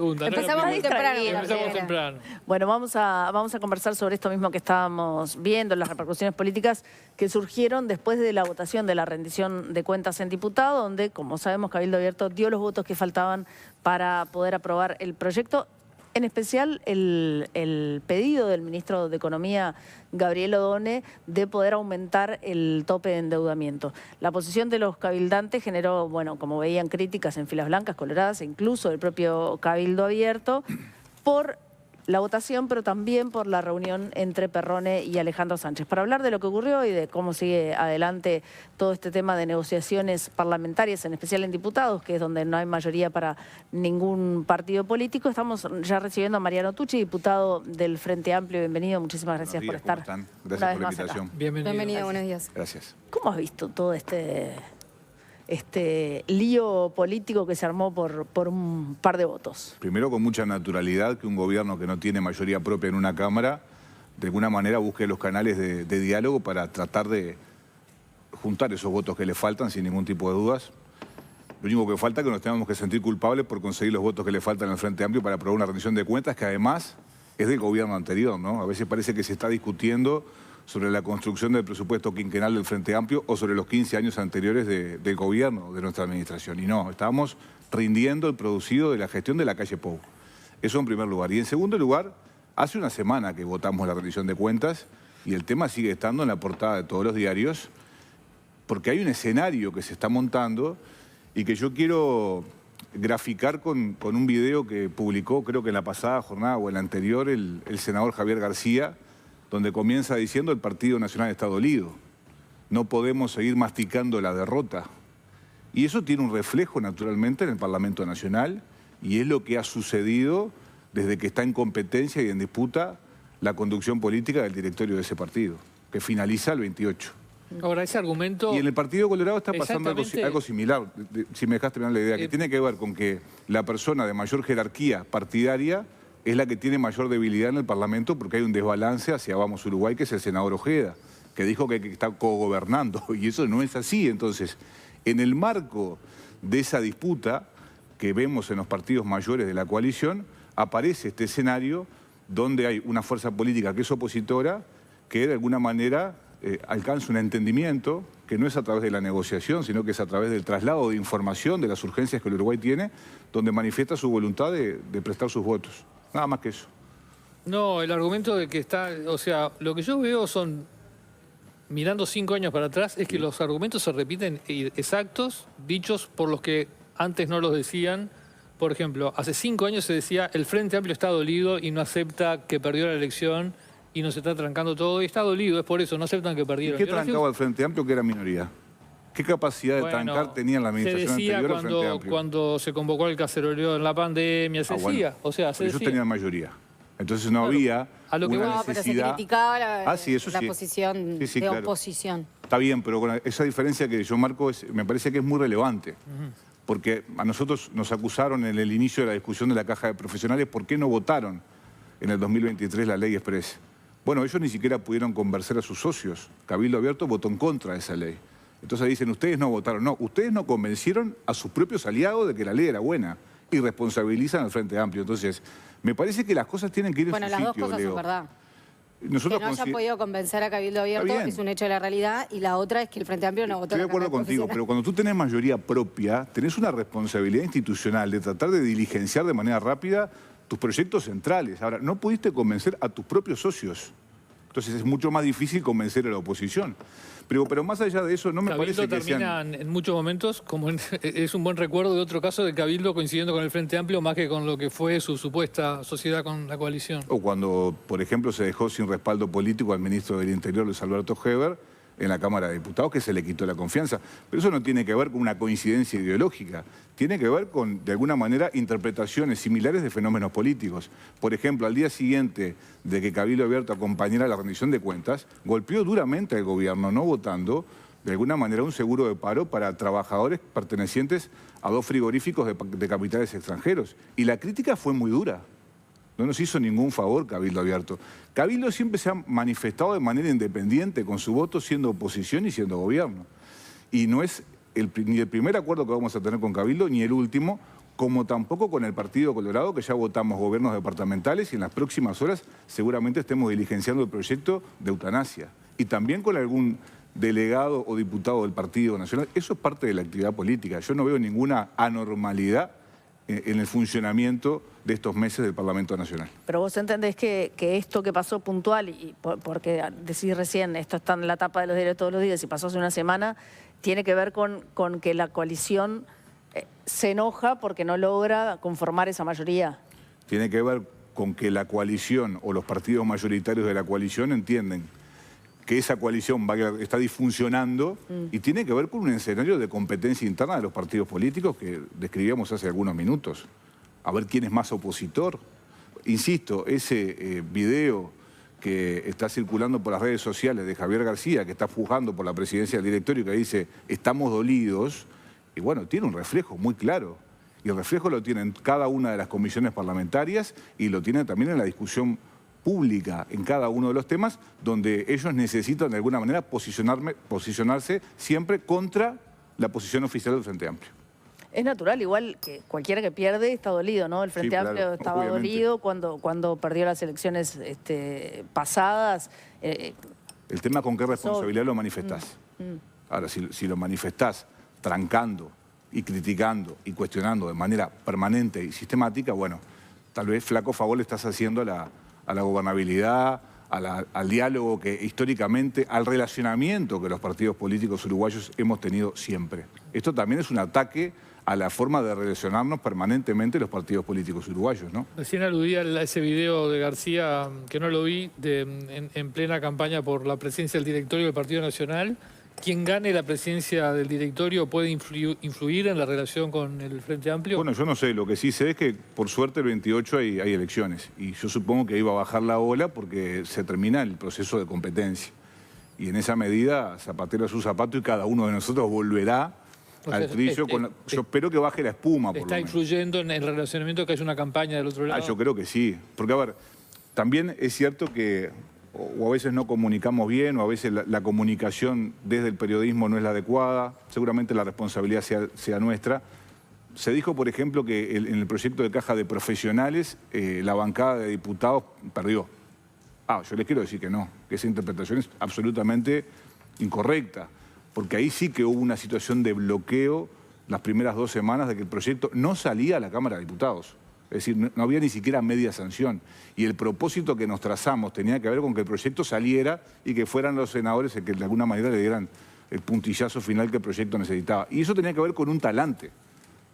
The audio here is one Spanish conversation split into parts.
Empezamos muy temprano. Bueno, vamos a conversar sobre esto mismo que estábamos viendo, las repercusiones políticas que surgieron después de la votación de la rendición de cuentas en diputado, donde, como sabemos, Cabildo Abierto dio los votos que faltaban para poder aprobar el proyecto. En especial el pedido del ministro de Economía, Gabriel Odone, de poder aumentar el tope de endeudamiento. La posición de los cabildantes generó, bueno, como veían, críticas en filas blancas, coloradas, e incluso del propio Cabildo Abierto, por la votación, pero también por la reunión entre Perrone y Alejandro Sánchez. Para hablar de lo que ocurrió y de cómo sigue adelante todo este tema de negociaciones parlamentarias, en especial en diputados, que es donde no hay mayoría para ningún partido político, estamos ya recibiendo a Mariano Tucci, diputado del Frente Amplio. Bienvenido, muchísimas gracias por estar. ¿Cómo están? Gracias por la invitación. Bienvenido, buenos días. Gracias. ¿Cómo has visto todo este lío político que se armó por un par de votos? Primero, con mucha naturalidad, que un gobierno que no tiene mayoría propia en una Cámara, de alguna manera busque los canales de diálogo para tratar de juntar esos votos que le faltan sin ningún tipo de dudas. Lo único que falta es que nos tengamos que sentir culpables por conseguir los votos que le faltan al Frente Amplio para aprobar una rendición de cuentas que además es del gobierno anterior, ¿no? A veces parece que se está discutiendo sobre la construcción del presupuesto quinquenal del Frente Amplio o sobre los 15 años anteriores del gobierno, de nuestra administración. Y no, estábamos rindiendo el producido de la gestión de la calle Pou. Eso en primer lugar. Y en segundo lugar, hace una semana que votamos la rendición de cuentas y el tema sigue estando en la portada de todos los diarios porque hay un escenario que se está montando y que yo quiero graficar con un video que publicó, creo que en la pasada jornada o en la anterior, el senador Javier García, donde comienza diciendo: el Partido Nacional está dolido, no podemos seguir masticando la derrota. Y eso tiene un reflejo naturalmente en el Parlamento Nacional y es lo que ha sucedido desde que está en competencia y en disputa la conducción política del directorio de ese partido, que finaliza el 28. Ahora, ese argumento... Y en el Partido Colorado está pasando algo similar, si me dejas terminar la idea, que tiene que ver con que la persona de mayor jerarquía partidaria es la que tiene mayor debilidad en el Parlamento porque hay un desbalance hacia Vamos Uruguay, que es el senador Ojeda, que dijo que está cogobernando, y eso no es así. Entonces, en el marco de esa disputa que vemos en los partidos mayores de la coalición, aparece este escenario donde hay una fuerza política que es opositora, que de alguna manera alcanza un entendimiento, que no es a través de la negociación, sino que es a través del traslado de información de las urgencias que el Uruguay tiene, donde manifiesta su voluntad de prestar sus votos. Nada más que eso. No, el argumento de que está... O sea, lo que yo veo son, mirando 5 años para atrás, es que los argumentos se repiten exactos, dichos por los que antes no los decían. Por ejemplo, hace 5 años se decía: el Frente Amplio está dolido y no acepta que perdió la elección y nos está trancando todo. Y está dolido, es por eso, no aceptan que perdieron. ¿Y qué trancaba el Frente Amplio, que era minoría? ¿Qué capacidad de trancar tenía en la administración anterior el Frente Amplio? Cuando se convocó el caceroleo en la pandemia, se decía. O sea, se decía. Ellos tenían mayoría. Entonces no había a lo que una no, pero se necesidad... criticaba la Sí. posición de claro. oposición. Está bien, pero con esa diferencia que yo marco me parece que es muy relevante. Porque a nosotros nos acusaron en el inicio de la discusión de la Caja de Profesionales por qué no votaron en el 2023 la Ley Express. Bueno, ellos ni siquiera pudieron convencer a sus socios. Cabildo Abierto votó en contra de esa ley. Entonces dicen: ustedes no votaron. No, ustedes no convencieron a sus propios aliados de que la ley era buena y responsabilizan al Frente Amplio. Entonces, me parece que las cosas tienen que ir en su sitio, Bueno, las dos cosas Leo. son verdad. Nosotros que no hayan podido convencer a Cabildo Abierto es un hecho de la realidad, y la otra es que el Frente Amplio no votó. Estoy de acuerdo contigo, pero cuando tú tenés mayoría propia, tenés una responsabilidad institucional de tratar de diligenciar de manera rápida tus proyectos centrales. Ahora, no pudiste convencer a tus propios socios. Entonces es mucho más difícil convencer a la oposición. Pero más allá de eso, no me parece que termina en muchos momentos, como es un buen recuerdo de otro caso de Cabildo coincidiendo con el Frente Amplio más que con lo que fue su supuesta sociedad con la coalición. O cuando, por ejemplo, se dejó sin respaldo político al ministro del Interior, Luis Alberto Heber, en la Cámara de Diputados, que se le quitó la confianza. Pero eso no tiene que ver con una coincidencia ideológica, tiene que ver con, de alguna manera, interpretaciones similares de fenómenos políticos. Por ejemplo, al día siguiente de que Cabildo Abierto acompañara la rendición de cuentas, golpeó duramente al gobierno, no votando, de alguna manera, un seguro de paro para trabajadores pertenecientes a 2 frigoríficos de capitales extranjeros. Y la crítica fue muy dura. No nos hizo ningún favor Cabildo Abierto. Cabildo siempre se ha manifestado de manera independiente con su voto, siendo oposición y siendo gobierno. Y no es ni el primer acuerdo que vamos a tener con Cabildo, ni el último, como tampoco con el Partido Colorado, que ya votamos gobiernos departamentales y en las próximas horas seguramente estemos diligenciando el proyecto de eutanasia. Y también con algún delegado o diputado del Partido Nacional. Eso es parte de la actividad política. Yo no veo ninguna anormalidad en el funcionamiento de estos meses del Parlamento Nacional. Pero vos entendés que esto que pasó puntual, y porque decís recién, esto está en la tapa de los diarios todos los días y pasó hace una semana, tiene que ver con que la coalición se enoja porque no logra conformar esa mayoría. Tiene que ver con que la coalición o los partidos mayoritarios de la coalición entienden que esa coalición está disfuncionando y tiene que ver con un escenario de competencia interna de los partidos políticos que describíamos hace algunos minutos. A ver quién es más opositor. Insisto, ese video que está circulando por las redes sociales de Javier García, que está pujando por la presidencia del directorio, que dice, estamos dolidos, y bueno, tiene un reflejo muy claro. Y el reflejo lo tiene en cada una de las comisiones parlamentarias y lo tiene también en la discusión pública en cada uno de los temas, donde ellos necesitan de alguna manera posicionarse siempre contra la posición oficial del Frente Amplio. Es natural, igual que cualquiera que pierde está dolido, ¿no? El Frente Amplio estaba dolido cuando perdió las elecciones pasadas. El tema con qué responsabilidad lo manifestás. Ahora, si lo manifestás trancando y criticando y cuestionando de manera permanente y sistemática, bueno, tal vez flaco favor le estás haciendo a la gobernabilidad, al diálogo que históricamente, al relacionamiento que los partidos políticos uruguayos hemos tenido siempre. Esto también es un ataque a la forma de relacionarnos permanentemente los partidos políticos uruguayos, ¿no? Recién aludía a ese video de García, que no lo vi, en plena campaña por la presidencia del directorio del Partido Nacional. ¿Quién gane la presidencia del directorio puede influir en la relación con el Frente Amplio? Bueno, yo no sé. Lo que sí sé es que, por suerte, el 28 hay elecciones. Y yo supongo que iba a bajar la ola porque se termina el proceso de competencia. Y en esa medida, zapatero a su zapato y cada uno de nosotros volverá al trillo. Yo espero que baje la espuma, por lo menos. ¿Está influyendo en el relacionamiento que haya una campaña del otro lado? Yo creo que sí. Porque, a ver, también es cierto que o a veces no comunicamos bien, o a veces la comunicación desde el periodismo no es la adecuada, seguramente la responsabilidad sea nuestra. Se dijo, por ejemplo, que en el proyecto de caja de profesionales la bancada de diputados perdió. Yo les quiero decir que no, que esa interpretación es absolutamente incorrecta, porque ahí sí que hubo una situación de bloqueo las primeras 2 semanas de que el proyecto no salía a la Cámara de Diputados. Es decir, no había ni siquiera media sanción. Y el propósito que nos trazamos tenía que ver con que el proyecto saliera y que fueran los senadores el que de alguna manera le dieran el puntillazo final que el proyecto necesitaba. Y eso tenía que ver con un talante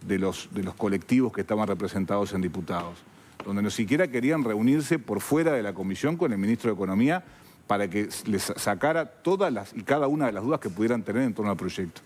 de los colectivos que estaban representados en diputados, donde no siquiera querían reunirse por fuera de la comisión con el ministro de Economía para que les sacara todas y cada una de las dudas que pudieran tener en torno al proyecto.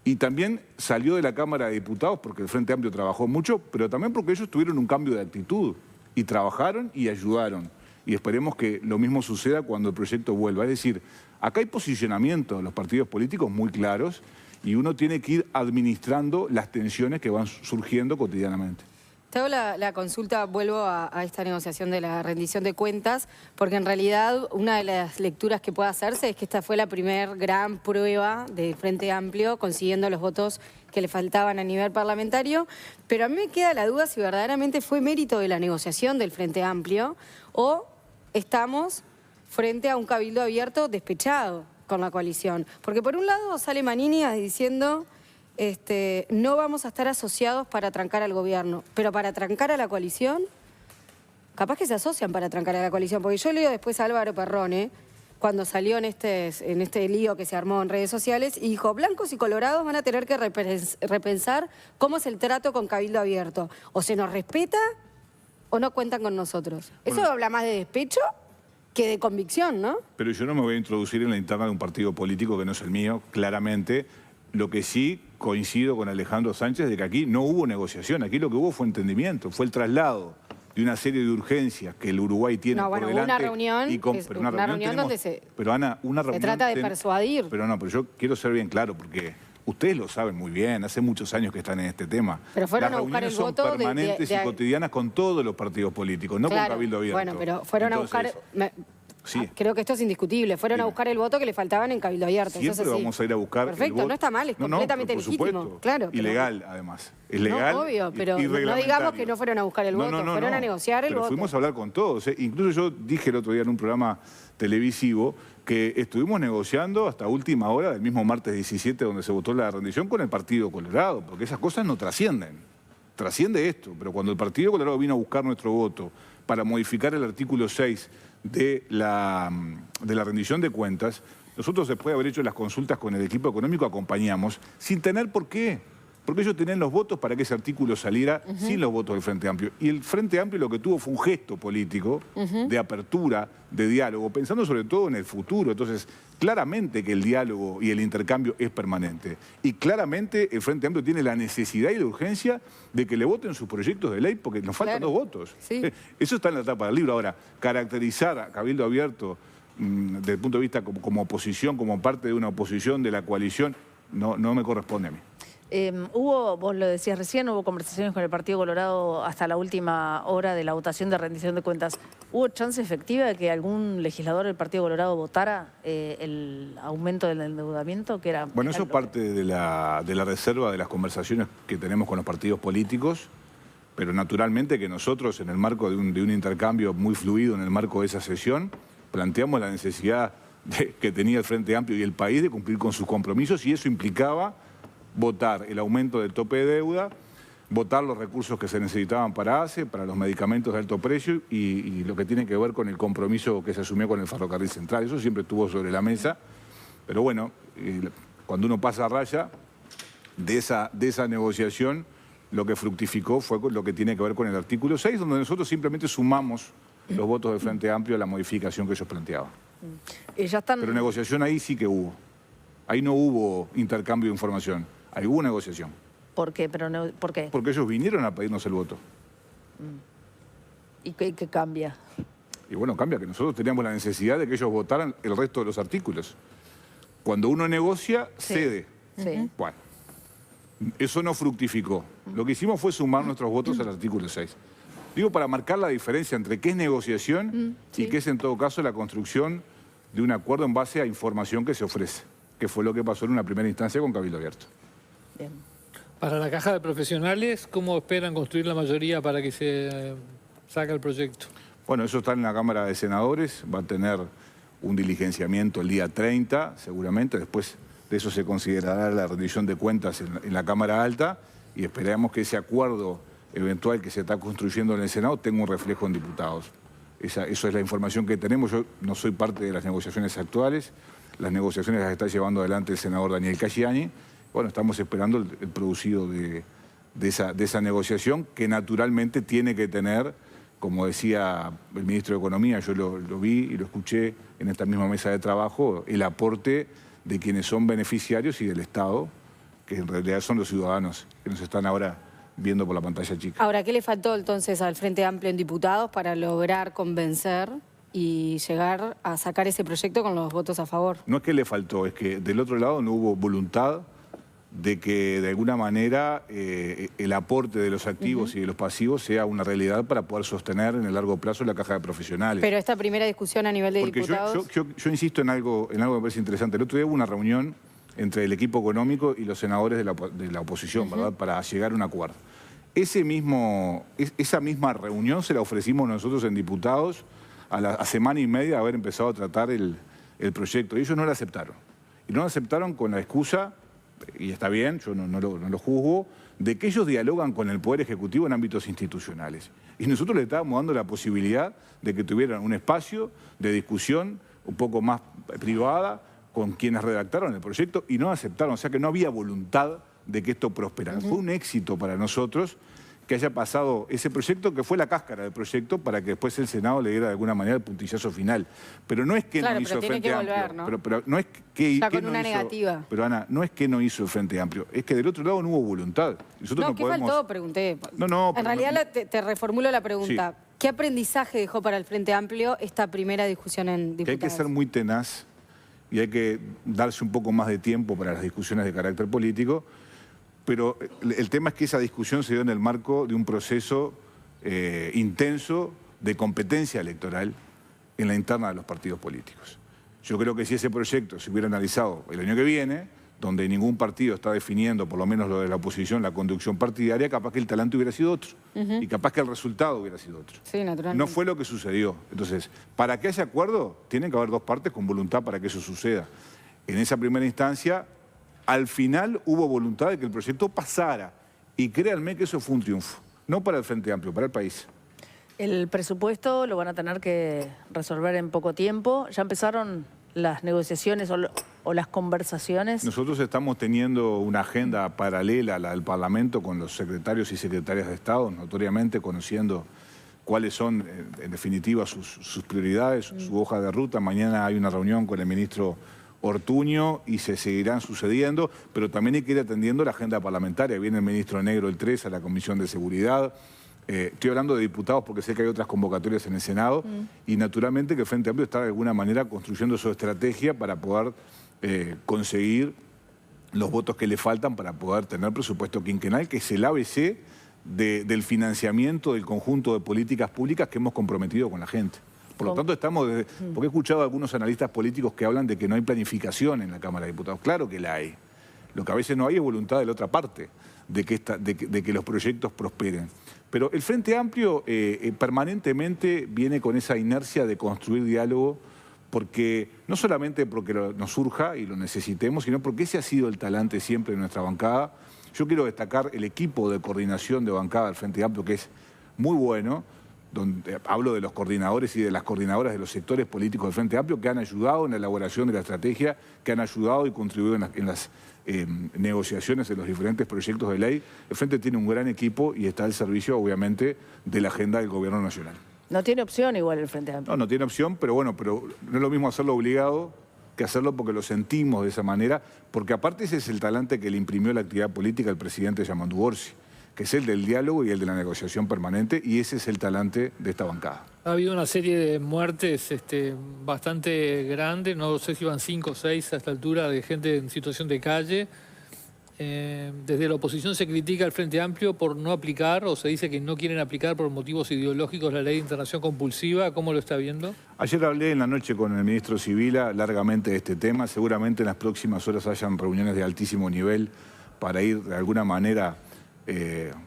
Y también salió de la Cámara de Diputados porque el Frente Amplio trabajó mucho, pero también porque ellos tuvieron un cambio de actitud y trabajaron y ayudaron. Y esperemos que lo mismo suceda cuando el proyecto vuelva. Es decir, acá hay posicionamiento de los partidos políticos muy claros y uno tiene que ir administrando las tensiones que van surgiendo cotidianamente. Te hago la consulta, vuelvo a esta negociación de la rendición de cuentas, porque en realidad una de las lecturas que puede hacerse es que esta fue la primer gran prueba del Frente Amplio, consiguiendo los votos que le faltaban a nivel parlamentario, pero a mí me queda la duda si verdaderamente fue mérito de la negociación del Frente Amplio o estamos frente a un cabildo abierto despechado con la coalición. Porque por un lado sale Manini diciendo no vamos a estar asociados para trancar al gobierno, pero para trancar a la coalición, capaz que se asocian para trancar a la coalición, porque yo leo después a Álvaro Perrone, cuando salió en este lío que se armó en redes sociales, y dijo, blancos y colorados van a tener que repensar cómo es el trato con cabildo abierto, o se nos respeta o no cuentan con nosotros. Eso habla más de despecho que de convicción, ¿no? Pero yo no me voy a introducir en la interna de un partido político que no es el mío, claramente. Lo que sí coincido con Alejandro Sánchez de que aquí no hubo negociación, aquí lo que hubo fue entendimiento, fue el traslado de una serie de urgencias que el Uruguay tiene por delante. Una reunión, una reunión donde se trata de persuadir. Pero yo quiero ser bien claro, porque ustedes lo saben muy bien, hace muchos años que están en este tema. Pero fueron a buscar el voto son permanentes y cotidianas con todos los partidos políticos, no con Cabildo Abierto. Bueno, pero fueron a buscar... Sí. Creo que esto es indiscutible. Fueron a Dime. buscar el voto que le faltaban en Cabildo Abierto. Eso es Siempre así. vamos a ir a buscar Perfecto, el voto. no está mal, es No, completamente pero por legítimo. supuesto. Claro, pero- Ilegal, además. Es legal. No, obvio, pero y no reglamentario. digamos que no fueron a buscar el voto, fueron a negociar el pero voto. fuimos a hablar con todos. Incluso yo dije el otro día en un programa televisivo que estuvimos negociando hasta última hora del mismo martes 17 donde se votó la rendición con el Partido Colorado, porque esas cosas no trascienden. Trasciende esto, pero cuando el Partido Colorado vino a buscar nuestro voto para modificar el artículo 6 de la rendición de cuentas, nosotros después de haber hecho las consultas con el equipo económico acompañamos sin tener por qué. Porque ellos tenían los votos para que ese artículo saliera sin los votos del Frente Amplio. Y el Frente Amplio lo que tuvo fue un gesto político de apertura, de diálogo, pensando sobre todo en el futuro. Entonces, claramente que el diálogo y el intercambio es permanente. Y claramente el Frente Amplio tiene la necesidad y la urgencia de que le voten sus proyectos de ley porque nos faltan Claro. 2 votos. Sí. Eso está en la tapa del libro. Ahora, caracterizar a Cabildo Abierto desde el punto de vista como oposición, como parte de una oposición de la coalición, no me corresponde a mí. Vos lo decías recién, hubo conversaciones con el Partido Colorado hasta la última hora de la votación de rendición de cuentas. ¿Hubo chance efectiva de que algún legislador del Partido Colorado votara el aumento del endeudamiento? Que era, Bueno, eso es parte de la reserva de las conversaciones que tenemos con los partidos políticos, pero naturalmente que nosotros, en el marco de un intercambio muy fluido, en el marco de esa sesión, planteamos la necesidad que tenía el Frente Amplio y el país de cumplir con sus compromisos, y eso implicaba votar el aumento del tope de deuda, votar los recursos que se necesitaban para ACE, para los medicamentos de alto precio y lo que tiene que ver con el compromiso que se asumió con el ferrocarril central. Eso siempre estuvo sobre la mesa, pero bueno, cuando uno pasa a raya de esa negociación, lo que fructificó fue lo que tiene que ver con el artículo 6, donde nosotros simplemente sumamos los votos del Frente Amplio a la modificación que ellos planteaban. ya están... Pero negociación ahí sí que hubo. Ahí no hubo intercambio de información. Ahí hubo negociación. ¿Por qué? ¿Por qué? Porque ellos vinieron a pedirnos el voto. ¿Y qué cambia? Y bueno, cambia que nosotros teníamos la necesidad de que ellos votaran el resto de los artículos. Cuando uno negocia, Sí. cede. Sí. Bueno, eso no fructificó. Lo que hicimos fue sumar nuestros votos al artículo 6. Digo, para marcar la diferencia entre qué es negociación y qué es en todo caso la construcción de un acuerdo en base a información que se ofrece, que fue lo que pasó en una primera instancia con Cabildo Abierto. Bien. Para la caja de profesionales, ¿cómo esperan construir la mayoría para que se saque el proyecto? Bueno, eso está en la Cámara de Senadores, va a tener un diligenciamiento el día 30, seguramente. Después de eso se considerará la rendición de cuentas en la Cámara Alta y esperamos que ese acuerdo eventual que se está construyendo en el Senado tenga un reflejo en diputados. Eso es la información que tenemos. Yo no soy parte de las negociaciones actuales. Las negociaciones las está llevando adelante el senador Daniel Casciani. Bueno, estamos esperando el producido de esa negociación que naturalmente tiene que tener, como decía el ministro de Economía, yo lo vi y lo escuché en esta misma mesa de trabajo, el aporte de quienes son beneficiarios y del Estado, que en realidad son los ciudadanos que nos están ahora viendo por la pantalla chica. Ahora, ¿qué le faltó entonces al Frente Amplio en diputados para lograr convencer y llegar a sacar ese proyecto con los votos a favor? No es que le faltó, es que del otro lado no hubo voluntad de que de alguna manera el aporte de los activos y de los pasivos sea una realidad para poder sostener en el largo plazo la caja de profesionales. Pero esta primera discusión a nivel de Porque diputados... yo insisto en algo que me parece interesante. El otro día hubo una reunión entre el equipo económico y los senadores de la oposición, ¿verdad?, para llegar a un acuerdo. Esa misma reunión se la ofrecimos nosotros en diputados a semana y media de haber empezado a tratar el proyecto. Y ellos no la aceptaron. Y no la aceptaron con la excusa, y está bien, yo no lo juzgo, de que ellos dialogan con el Poder Ejecutivo en ámbitos institucionales. Y nosotros les estábamos dando la posibilidad de que tuvieran un espacio de discusión un poco más privada con quienes redactaron el proyecto y no aceptaron. O sea que no había voluntad de que esto prosperara. Fue un éxito para nosotros que haya pasado ese proyecto, que fue la cáscara del proyecto, para que después el Senado le diera de alguna manera el puntillazo final. Pero no es que Claro, no hizo pero el tiene Frente que Amplio. volver, ¿no? Pero no es que... Ya que con no una hizo- negativa. Pero Ana, no es que no hizo el Frente Amplio, es que del otro lado no hubo voluntad. Nosotros No, no ¿qué podemos... faltó? Pregunté. No, En pero realidad te reformulo la pregunta. Sí. ¿Qué aprendizaje dejó para el Frente Amplio esta primera discusión en Que hay diputados? que ser muy tenaz y hay que darse un poco más de tiempo para las discusiones de carácter político, pero el tema es que esa discusión se dio en el marco de un proceso intenso de competencia electoral en la interna de los partidos políticos. Yo creo que si ese proyecto se hubiera analizado el año que viene, donde ningún partido está definiendo, por lo menos lo de la oposición, la conducción partidaria, capaz que el talante hubiera sido otro. Y capaz que el resultado hubiera sido otro. Sí, naturalmente. No fue lo que sucedió. Entonces, para que haya acuerdo, tienen que haber dos partes con voluntad para que eso suceda. En esa primera instancia, al final hubo voluntad de que el proyecto pasara. Y créanme que eso fue un triunfo. No para el Frente Amplio, para el país. El presupuesto lo van a tener que resolver en poco tiempo. ¿Ya empezaron las negociaciones o las conversaciones? Nosotros estamos teniendo una agenda paralela a la del Parlamento con los secretarios y secretarias de Estado, notoriamente conociendo cuáles son, en definitiva, sus prioridades, su hoja de ruta. Mañana hay una reunión con el ministro Ortuño y se seguirán sucediendo, pero también hay que ir atendiendo la agenda parlamentaria. Viene el ministro Negro el 3 a la Comisión de Seguridad. Estoy hablando de diputados porque sé que hay otras convocatorias en el Senado y naturalmente que el Frente Amplio está de alguna manera construyendo su estrategia para poder conseguir los votos que le faltan para poder tener presupuesto quinquenal, que es el ABC del financiamiento del conjunto de políticas públicas que hemos comprometido con la gente. Por lo tanto, estamos... Porque he escuchado a algunos analistas políticos que hablan de que no hay planificación en la Cámara de Diputados. Claro que la hay. Lo que a veces no hay es voluntad de la otra parte de que los proyectos prosperen. Pero el Frente Amplio permanentemente viene con esa inercia de construir diálogo, porque no solamente porque nos surja y lo necesitemos, sino porque ese ha sido el talante siempre de nuestra bancada. Yo quiero destacar el equipo de coordinación de bancada del Frente Amplio, que es muy bueno, donde hablo de los coordinadores y de las coordinadoras de los sectores políticos del Frente Amplio, que han ayudado en la elaboración de la estrategia, que han ayudado y contribuido en las negociaciones de los diferentes proyectos de ley. El Frente tiene un gran equipo y está al servicio, obviamente, de la agenda del Gobierno Nacional. No tiene opción igual el Frente Amplio. No tiene opción, pero bueno, pero no es lo mismo hacerlo obligado que hacerlo porque lo sentimos de esa manera, porque aparte ese es el talante que le imprimió la actividad política al presidente Yamandu Orsi, que es el del diálogo y el de la negociación permanente, y ese es el talante de esta bancada. Ha habido una serie de muertes bastante grandes, no sé si iban 5 o 6 a esta altura, de gente en situación de calle. Desde la oposición se critica al Frente Amplio por no aplicar, o se dice que no quieren aplicar por motivos ideológicos la ley de internación compulsiva. ¿Cómo lo está viendo? Ayer hablé en la noche con el ministro Sibila largamente de este tema. Seguramente en las próximas horas hayan reuniones de altísimo nivel para ir de alguna manera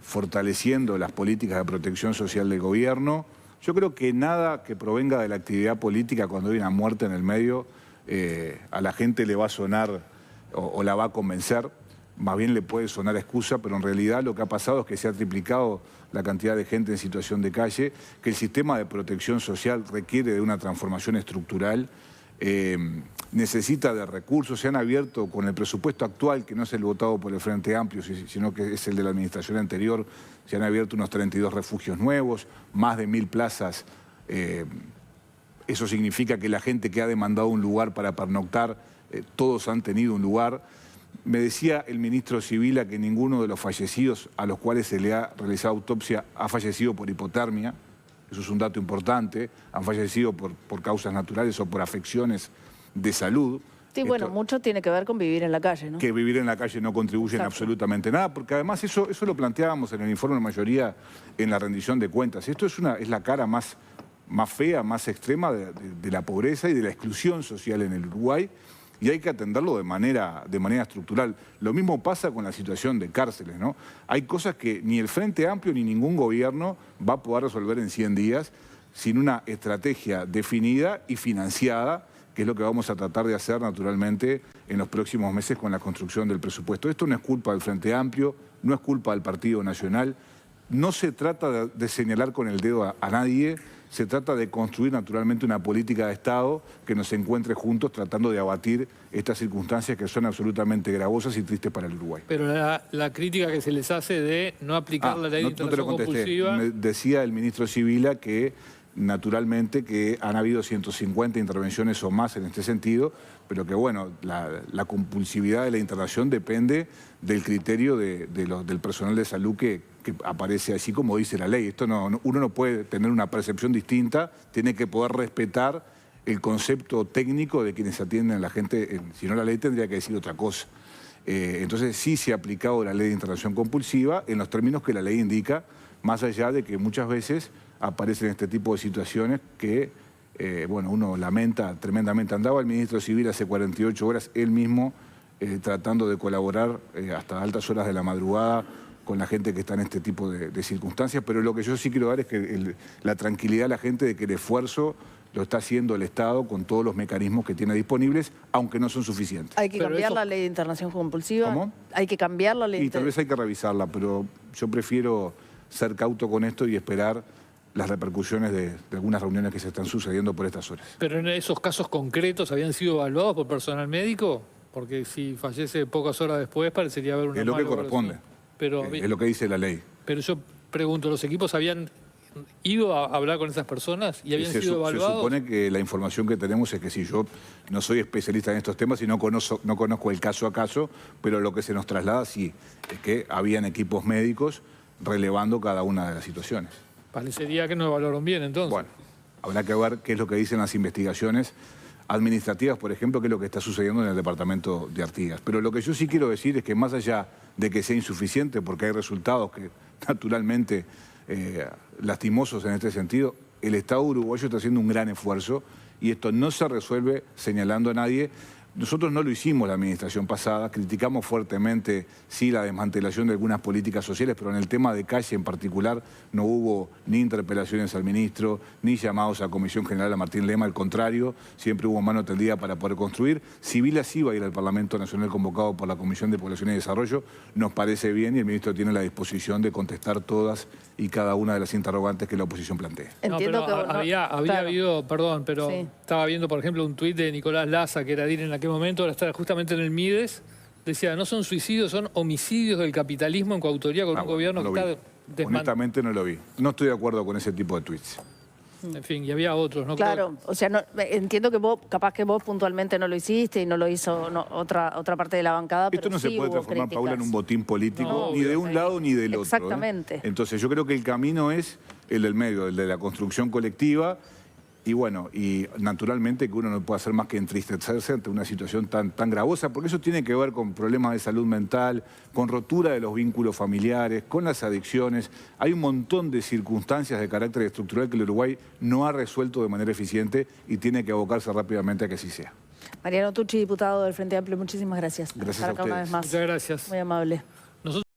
fortaleciendo las políticas de protección social del gobierno. Yo creo que nada que provenga de la actividad política cuando hay una muerte en el medio a la gente le va a sonar o la va a convencer. Más bien le puede sonar excusa, pero en realidad lo que ha pasado es que se ha triplicado la cantidad de gente en situación de calle, que el sistema de protección social requiere de una transformación estructural, necesita de recursos. Se han abierto con el presupuesto actual, que no es el votado por el Frente Amplio, sino que es el de la administración anterior, se han abierto unos 32 refugios nuevos, más de 1000 plazas. Eso significa que la gente que ha demandado un lugar para pernoctar, todos han tenido un lugar. Me decía el ministro Sibila que ninguno de los fallecidos a los cuales se le ha realizado autopsia ha fallecido por hipotermia. Eso es un dato importante. Han fallecido por causas naturales o por afecciones de salud. Sí, bueno, mucho tiene que ver con vivir en la calle, ¿no? Que vivir en la calle no contribuye en absolutamente nada, porque además eso lo planteábamos en el informe de mayoría en la rendición de cuentas. Esto es la cara más fea, más extrema de la pobreza y de la exclusión social en el Uruguay, y hay que atenderlo de manera estructural. Lo mismo pasa con la situación de cárceles, ¿no? Hay cosas que ni el Frente Amplio ni ningún gobierno va a poder resolver en 100 días sin una estrategia definida y financiada, que es lo que vamos a tratar de hacer naturalmente en los próximos meses con la construcción del presupuesto. Esto no es culpa del Frente Amplio, no es culpa del Partido Nacional, no se trata de señalar con el dedo a nadie, se trata de construir naturalmente una política de Estado que nos encuentre juntos tratando de abatir estas circunstancias que son absolutamente gravosas y tristes para el Uruguay. Pero la crítica que se les hace de no aplicar la ley de internación compulsiva... Me decía el ministro Sibila que naturalmente que han habido 150 intervenciones o más en este sentido, pero que bueno, la compulsividad de la internación depende del criterio del personal de salud que aparece así como dice la ley. Uno no puede tener una percepción distinta, tiene que poder respetar el concepto técnico de quienes atienden a la gente, si no la ley tendría que decir otra cosa. Entonces sí se ha aplicado la ley de internación compulsiva en los términos que la ley indica, más allá de que muchas veces aparecen este tipo de situaciones que bueno, uno lamenta tremendamente. Andaba el ministro Civil hace 48 horas, él mismo, tratando de colaborar hasta altas horas de la madrugada con la gente que está en este tipo de circunstancias, pero lo que yo sí quiero dar es que la tranquilidad a la gente de que el esfuerzo lo está haciendo el Estado con todos los mecanismos que tiene disponibles, aunque no son suficientes. ¿Hay que Pero cambiar eso- la ley de internación compulsiva? ¿Cómo? ¿Hay que cambiar la ley de Y tal vez hay que revisarla, pero yo prefiero ser cauto con esto y esperar las repercusiones de algunas reuniones que se están sucediendo por estas horas. Pero en esos casos concretos habían sido evaluados por personal médico, porque si fallece pocas horas después parecería haber una Es lo que mala corresponde. evaluación. Pero, Es lo que dice la ley. pero yo pregunto, ¿los equipos habían ido a hablar con esas personas y habían sido Se evaluados? supone que la información que tenemos es que si yo no soy especialista en estos temas y no conozco el caso a caso, pero lo que se nos traslada sí, es que habían equipos médicos relevando cada una de las situaciones. Parecería que no evaluaron bien, entonces. Bueno, habrá que ver qué es lo que dicen las investigaciones administrativas, por ejemplo, qué es lo que está sucediendo en el departamento de Artigas. Pero lo que yo sí quiero decir es que más allá de que sea insuficiente, porque hay resultados que naturalmente lastimosos en este sentido, el Estado uruguayo está haciendo un gran esfuerzo y esto no se resuelve señalando a nadie. Nosotros no lo hicimos la administración pasada, criticamos fuertemente, sí, la desmantelación de algunas políticas sociales, pero en el tema de calle en particular no hubo ni interpelaciones al ministro, ni llamados a Comisión General a Martín Lema, al contrario, siempre hubo mano tendida para poder construir. Si Vila sí va a ir al Parlamento Nacional convocado por la Comisión de Población y Desarrollo, nos parece bien y el ministro tiene la disposición de contestar todas y cada una de las interrogantes que la oposición plantea. Entiendo No, que pero no- había claro. habido, perdón, pero Sí. estaba viendo, por ejemplo, un tuit de Nicolás Laza, que era DIR en aquel momento, ahora está justamente en el Mides, decía, no son suicidios, son homicidios del capitalismo en coautoría con un Bueno, gobierno no que lo vi. está desmantelando. Honestamente no lo vi. No estoy de acuerdo con ese tipo de tweets. En fin, y había otros, ¿no? Claro, o sea, entiendo que vos, capaz que vos puntualmente no lo hiciste y no lo hizo otra parte de la bancada, Esto pero no se sí puede hubo transformar, Paula, en críticas. un botín político, No, ni de un lado ni del otro. Exactamente. Entonces yo creo que el camino es el del medio, el de la construcción colectiva. Y bueno, y naturalmente que uno no puede hacer más que entristecerse ante una situación tan gravosa, porque eso tiene que ver con problemas de salud mental, con rotura de los vínculos familiares, con las adicciones. Hay un montón de circunstancias de carácter estructural que el Uruguay no ha resuelto de manera eficiente y tiene que abocarse rápidamente a que así sea. Mariano Tucci, diputado del Frente Amplio, muchísimas gracias por Gracias estar a acá una ustedes. vez más. Muchas gracias. Muy amable.